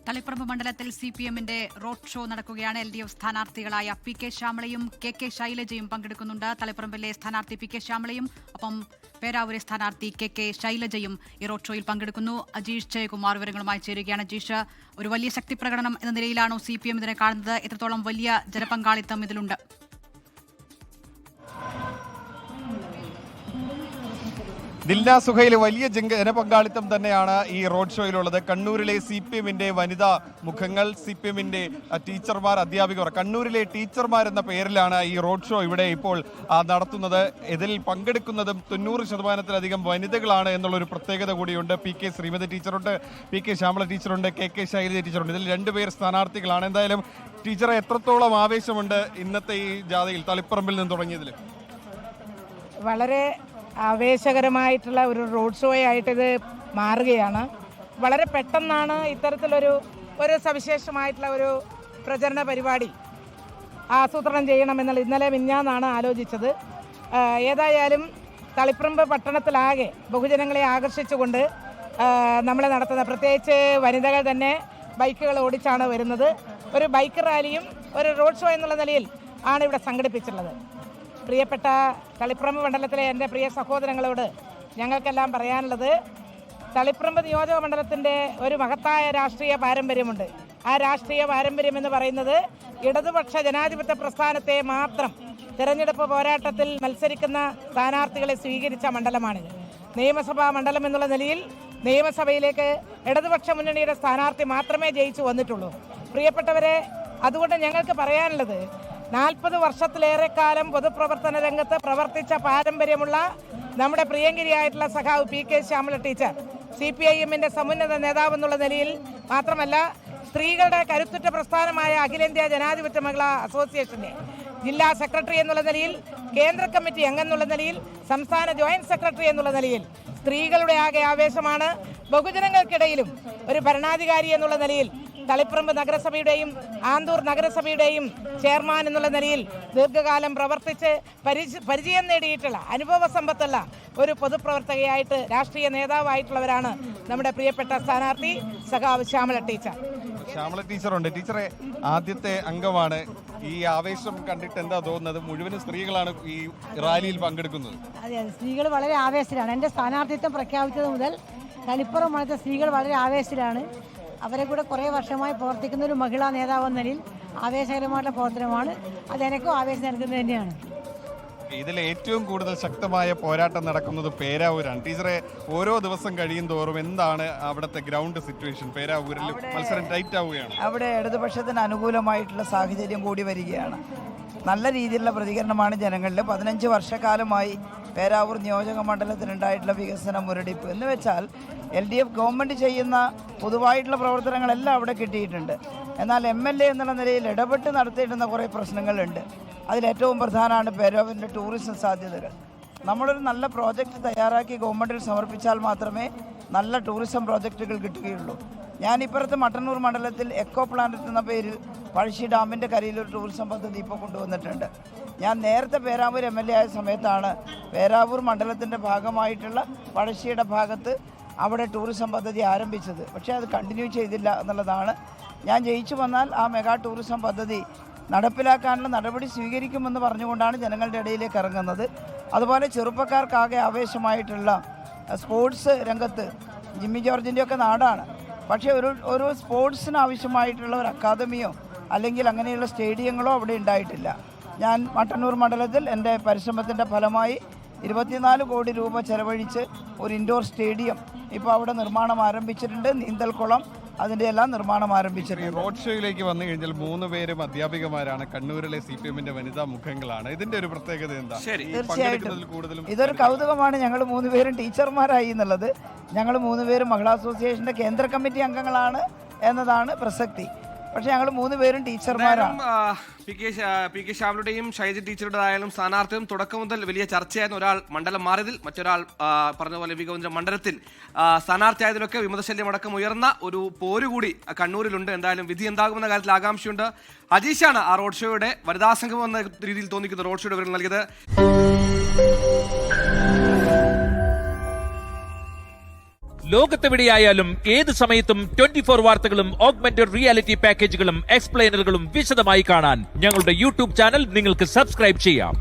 തളിപ്പറമ്പ് മണ്ഡലത്തിൽ സിപിഎമ്മിന്റെ road show നടക്കുകയാണ്. LDF സ്ഥാനാർത്ഥികളായ PK ശ്യാമളയും KK ശൈലജയും പങ്കെടുക്കുന്നുണ്ട്. തളിപ്പറമ്പിലെ സ്ഥാനാർത്ഥി PK ശ്യാമളയും ഒപ്പം പേരാവൂരെ സ്ഥാനാർത്ഥി KK ശൈലജയും ഈ റോഡ് ഷോയിൽ പങ്കെടുക്കുന്നു. അജീഷ് ജയകുമാർ വിവരങ്ങളുമായി ചേരുകയാണ്. അജീഷ്, ഒരു വലിയ ശക്തി പ്രകടനം എന്ന നിലയിലാണോ CPM ഇതിനെ കാണുന്നത്? എത്രത്തോളം വലിയ ജനപങ്കാളിത്തം ഇതിലുണ്ട്? ദിൽന സുഹൈൽ, വലിയ ജനപങ്കാളിത്തം തന്നെയാണ് ഈ റോഡ് ഷോയിലുള്ളത്. കണ്ണൂരിലെ CPM-ന്റെ വനിതാ മുഖങ്ങൾ, CPM-ന്റെ ടീച്ചർമാർ, അധ്യാപികർ, കണ്ണൂരിലെ ടീച്ചർമാർ എന്ന പേരിലാണ് ഈ റോഡ് ഷോ ഇവിടെ ഇപ്പോൾ നടത്തുന്നത്. ഇതിൽ പങ്കെടുക്കുന്നതും 90% വനിതകളാണ് എന്നുള്ളൊരു പ്രത്യേകത കൂടിയുണ്ട്. Shrimati ടീച്ചറുണ്ട്, PK Shyamala ടീച്ചറുണ്ട്, KK Shailaja ടീച്ചറുണ്ട്. ഇതിൽ 2 പേർ സ്ഥാനാർത്ഥികളാണ്. എന്തായാലും ടീച്ചറെ, എത്രത്തോളം ആവേശമുണ്ട് ഇന്നത്തെ ഈ ജാഥയിൽ, തളിപ്പറമ്പിൽ നിന്ന് തുടങ്ങിയതിൽ? വളരെ ആവേശകരമായിട്ടുള്ള ഒരു റോഡ് ഷോ ആയിട്ടിത് മാറുകയാണ്. വളരെ പെട്ടെന്നാണ് ഇത്തരത്തിലൊരു സവിശേഷമായിട്ടുള്ള ഒരു പ്രചരണ പരിപാടി ആസൂത്രണം ചെയ്യണമെന്നുള്ള ഇന്നലെ മിഞ്ഞാന്നാണ് ആലോചിച്ചത്. ഏതായാലും തളിപ്പറമ്പ് പട്ടണത്തിലാകെ ബഹുജനങ്ങളെ ആകർഷിച്ചുകൊണ്ട് നമ്മൾ നടത്തുന്ന, പ്രത്യേകിച്ച് വനിതകൾ തന്നെ ബൈക്കുകൾ ഓടിച്ചാണ് വരുന്നത്. ഒരു ബൈക്ക് റാലിയും ഒരു റോഡ് ഷോ എന്നുള്ള നിലയിൽ ആണ് ഇവിടെ സംഘടിപ്പിച്ചിട്ടുള്ളത്. പ്രിയപ്പെട്ട തളിപ്പറമ്പ് മണ്ഡലത്തിലെ എൻ്റെ പ്രിയ സഹോദരങ്ങളോട് ഞങ്ങൾക്കെല്ലാം പറയാനുള്ളത്, തളിപ്പറമ്പ് നിയോജക മണ്ഡലത്തിൻ്റെ ഒരു മഹത്തായ രാഷ്ട്രീയ പാരമ്പര്യമുണ്ട്. ആ രാഷ്ട്രീയ പാരമ്പര്യം എന്ന് പറയുന്നത് ഇടതുപക്ഷ ജനാധിപത്യ പ്രസ്ഥാനത്തെ മാത്രം തിരഞ്ഞെടുപ്പ് പോരാട്ടത്തിൽ മത്സരിക്കുന്ന സ്ഥാനാർത്ഥികളെ സ്വീകരിച്ച മണ്ഡലമാണിത്. നിയമസഭാ മണ്ഡലം എന്നുള്ള നിലയിൽ നിയമസഭയിലേക്ക് ഇടതുപക്ഷ മുന്നണിയുടെ സ്ഥാനാർത്ഥി മാത്രമേ ജയിച്ചു വന്നിട്ടുള്ളൂ. പ്രിയപ്പെട്ടവരെ, അതുകൊണ്ട് ഞങ്ങൾക്ക് പറയാനുള്ളത്, 40 വർഷത്തിലേറെ കാലം പൊതുപ്രവർത്തന രംഗത്ത് പ്രവർത്തിച്ച പാരമ്പര്യമുള്ള നമ്മുടെ പ്രിയങ്കരിയായിട്ടുള്ള സഖാവ് PK ശ്യാമള ടീച്ചർ, CPIM-ന്റെ സമുന്നത നേതാവ് എന്നുള്ള നിലയിൽ മാത്രമല്ല, സ്ത്രീകളുടെ കരുത്തുറ്റ പ്രസ്ഥാനമായ അഖിലേന്ത്യാ ജനാധിപത്യ മഹിളാ അസോസിയേഷന്റെ ജില്ലാ സെക്രട്ടറി എന്നുള്ള നിലയിൽ, കേന്ദ്ര കമ്മിറ്റി അംഗമെന്നുള്ള നിലയിൽ, സംസ്ഥാന ജോയിന്റ് സെക്രട്ടറി എന്നുള്ള നിലയിൽ സ്ത്രീകളുടെ ആകെ ആവേശമാണ്. ബഹുജനങ്ങൾക്കിടയിലും ഒരു ഭരണാധികാരി എന്നുള്ള നിലയിൽ തളിപ്പറമ്പ് നഗരസഭയുടെയും ആന്തൂർ നഗരസഭയുടെയും ചെയർമാൻ എന്നുള്ള നിലയിൽ ദീർഘകാലം പ്രവർത്തിച്ച് പരിചയം നേടിയിട്ടുള്ള, അനുഭവ സമ്പത്തുള്ള ഒരു പൊതുപ്രവർത്തകയായിട്ട് രാഷ്ട്രീയ നേതാവായിട്ടുള്ളവരാണ് നമ്മുടെ പ്രിയപ്പെട്ട സ്ഥാനാർത്ഥി സഖാവ് ശ്യാമള ടീച്ചർ. ശ്യാമള ടീച്ചറുണ്ട്. ടീച്ചറെ, ആദ്യത്തെ അംഗമാണ്. ഈ ആവേശം കണ്ടിട്ട് എന്താ തോന്നുന്നത്? മുഴുവനും സ്ത്രീകളാണ് ഈ റാലിയിൽ പങ്കെടുക്കുന്നത്. അതെ, സ്ത്രീകൾ വളരെ ആവേശത്തിലാണ്. എൻ്റെ സ്ഥാനാർത്ഥിത്വം പ്രഖ്യാപിച്ചത് മുതൽ തളിപ്പറമ്പ് മണ്ഡലത്തെ സ്ത്രീകൾ വളരെ ആവേശത്തിലാണ്. അവരെ കൂടെ കുറേ വർഷമായി പ്രവർത്തിക്കുന്ന ഒരു മഹിളാ നേതാവെന്ന നിലയിൽ ആവേശകരമായിട്ടുള്ള പ്രവർത്തനമാണ്. അത് എനിക്കും ആവേശം നൽകുന്നത് തന്നെയാണ്. ഇതിൽ ഏറ്റവും കൂടുതൽ ശക്തമായ പോരാട്ടം നടക്കുന്നത് പേരാവൂരാണ്. ടീച്ചറെ, ഓരോ ദിവസം കഴിയും തോറും എന്താണ് അവിടുത്തെ ഗ്രൗണ്ട് സിറ്റുവേഷൻ? പേരാവൂരിൽ മത്സരം ടൈറ്റ് ആവുകയാണ്. അവിടെ ഇടതുപക്ഷത്തിന് അനുകൂലമായിട്ടുള്ള സാഹചര്യം കൂടി വരികയാണ്. നല്ല രീതിയിലുള്ള പ്രതികരണമാണ് ജനങ്ങളിൽ. 15 വർഷക്കാലമായി പേരാവൂർ നിയോജക മണ്ഡലത്തിനുണ്ടായിട്ടുള്ള വികസന മുരടിപ്പ് എന്ന് വെച്ചാൽ LDF ഗവൺമെൻറ് ചെയ്യുന്ന പൊതുവായിട്ടുള്ള പ്രവർത്തനങ്ങളെല്ലാം അവിടെ കിട്ടിയിട്ടുണ്ട്. എന്നാൽ MLA എന്നുള്ള നിലയിൽ ഇടപെട്ട് നടത്തിയിട്ടുന്ന കുറേ പ്രശ്നങ്ങളുണ്ട്. അതിലേറ്റവും പ്രധാനമാണ് പേരാവൂരിൻ്റെ ടൂറിസം സാധ്യതകൾ. നമ്മളൊരു നല്ല പ്രോജക്റ്റ് തയ്യാറാക്കി ഗവൺമെൻറ്റിൽ സമർപ്പിച്ചാൽ മാത്രമേ നല്ല ടൂറിസം പ്രോജക്റ്റുകൾ കിട്ടുകയുള്ളൂ. ഞാനിപ്പുറത്ത് മട്ടന്നൂർ മണ്ഡലത്തിൽ എക്കോ പ്ലാനറ്റ് എന്ന പേരിൽ പഴശ്ശി ഡാമിൻ്റെ കരയിലൊരു ടൂറിസം പദ്ധതി ഇപ്പോൾ കൊണ്ടുവന്നിട്ടുണ്ട്. ഞാൻ നേരത്തെ പേരാവൂർ MLA ആയ സമയത്താണ് പേരാവൂർ മണ്ഡലത്തിൻ്റെ ഭാഗമായിട്ടുള്ള പഴശ്ശിയുടെ ഭാഗത്ത് അവിടെ ടൂറിസം പദ്ധതി ആരംഭിച്ചത്. പക്ഷേ അത് കണ്ടിന്യൂ ചെയ്തില്ല എന്നുള്ളതാണ്. ഞാൻ ജയിച്ചു വന്നാൽ ആ മെഗാ ടൂറിസം പദ്ധതി നടപ്പിലാക്കാനുള്ള നടപടി സ്വീകരിക്കുമെന്ന് പറഞ്ഞുകൊണ്ടാണ് ജനങ്ങളുടെ ഇടയിലേക്ക് ഇറങ്ങുന്നത്. അതുപോലെ ചെറുപ്പക്കാർക്കാകെ ആവേശമായിട്ടുള്ള സ്പോർട്സ് രംഗത്ത് ജിമ്മി ജോർജിൻ്റെയൊക്കെ നാടാണ്. പക്ഷേ ഒരു സ്പോർട്സിന് ആവശ്യമായിട്ടുള്ള ഒരു അക്കാദമിയോ അല്ലെങ്കിൽ അങ്ങനെയുള്ള സ്റ്റേഡിയങ്ങളോ അവിടെ ഉണ്ടായിട്ടില്ല. ഞാൻ മട്ടന്നൂർ മണ്ഡലത്തിൽ എൻ്റെ പരിശ്രമത്തിൻ്റെ ഫലമായി 24 കോടി രൂപ ചെലവഴിച്ച് ഒരു ഇൻഡോർ സ്റ്റേഡിയം ഇപ്പോൾ അവിടെ നിർമ്മാണം ആരംഭിച്ചിട്ടുണ്ട്. നീന്തൽക്കുളം, അതിൻ്റെ എല്ലാം നിർമ്മാണം ആരംഭിച്ചിട്ടുണ്ട്. റോഡ് ഷോയിലേക്ക് വന്നു കഴിഞ്ഞാൽ 3 പേരും അധ്യാപികമാരാണ്. കണ്ണൂരിലെ CPM-ന്റെ വനിതാ മുഖങ്ങളാണ്. ഇതിന്റെ ഒരു പ്രത്യേകത എന്താ? തീർച്ചയായിട്ടും ഇതൊരു കൗതുകമാണ്. ഞങ്ങൾ 3 പേരും ടീച്ചർമാരായി എന്നുള്ളത്. ഞങ്ങൾ 3 പേരും മഹിളാ അസോസിയേഷന്റെ കേന്ദ്ര കമ്മിറ്റി അംഗങ്ങളാണ് എന്നതാണ് പ്രസക്തി. പക്ഷെ ഞങ്ങൾ 3 പേരും ടീച്ചർമാരാണ്. PK ശ്യാമളുടെയും ശൈലജ ടീച്ചറുടേതായാലും സ്ഥാനാർത്ഥിയും തുടക്കം മുതൽ വലിയ ചർച്ചയായിരുന്നു. ഒരാൾ മണ്ഡലം മാറിയതിൽ, മറ്റൊരാൾ പറഞ്ഞതുപോലെ വികവന്റെ മണ്ഡലത്തിൽ സ്ഥാനാർത്ഥിയായതിലൊക്കെ വിമതശല്യം അടക്കം ഉയർന്ന ഒരു പോരുകൂടി കണ്ണൂരിലുണ്ട്. എന്തായാലും വിധി എന്താകുമെന്ന കാര്യത്തിൽ ആകാംക്ഷയുണ്ട്. അജീഷാണ് ആ റോഡ് ഷോയുടെ വനിതാ സംഘം എന്ന രീതിയിൽ തോന്നിക്കുന്ന റോഡ് ഷോയുടെ വിവരം നൽകിയത്. ലോകത്തെവിടെയായാലും ഏത് സമയത്തും 24 വാർത്തകളും ഓഗ്മെന്റഡ് റിയാലിറ്റി പാക്കേജുകളും എക്സ്പ്ലെയിനറുകളും വിശദമായി കാണാൻ ഞങ്ങളുടെ യൂട്യൂബ് ചാനൽ നിങ്ങൾക്ക് സബ്സ്ക്രൈബ് ചെയ്യാം.